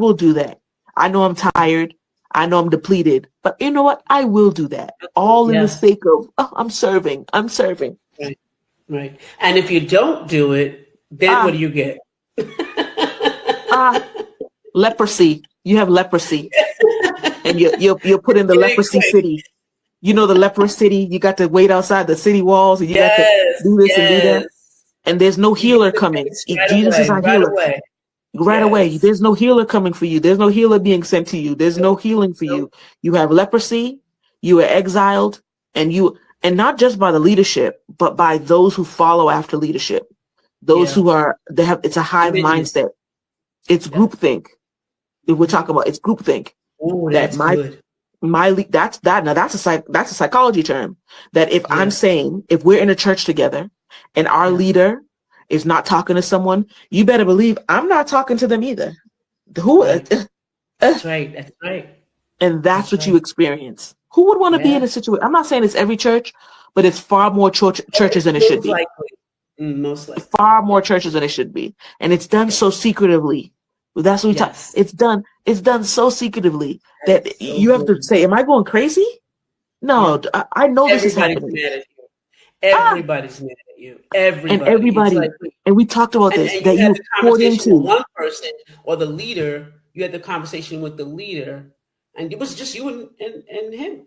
will do that. I know I'm tired. I know I'm depleted, but you know what? I will do that. All in the Yes. sake of, oh, I'm serving. I'm serving. Right. Right. And if you don't do it, then what Ah, do you get? ah, leprosy. You have leprosy, and you're put in the Get it leprosy quick. city. You know the leprous city. You got to wait outside the city walls, and you got to Yes. do this and do that. Yes. And there's no You get healer the coming. fix right Jesus is away. our Right healer. away. Right away. Yes. There's no healer coming for you. There's no healer being sent to you. There's no Nope. healing for Nope. you. You have leprosy. You are exiled, and not just by the leadership, but by those who follow after leadership. Those Yeah. who are, it's a hive Minions. mindset. It's Yeah. groupthink. If we're talking about, it's groupthink. Oh, That that's good. that's a psychology term. That if I'm Yeah. saying, if we're in a church together and our Yeah. leader is not talking to someone, you better believe I'm not talking to them either. Who? Right. That's right. That's right. And that's That's what you right. experience. Who would want to be in Yeah. a situation? I'm not saying it's every church, but it's far more churches than it should Most be. likely. Most likely. Far more churches than it should be. And it's done so secretively. That's what we talk. Yes. It's done so secretively that That's so you have to good. say, am I going crazy? No, Yeah. I know this is Everybody's happening. mad at you. Ah, Everybody's mad at you. and Everybody. It's everybody, like, and we talked about this, and that you you had were the poured conversation with into. one person or the leader. You had the conversation with the leader, and it was just you and him.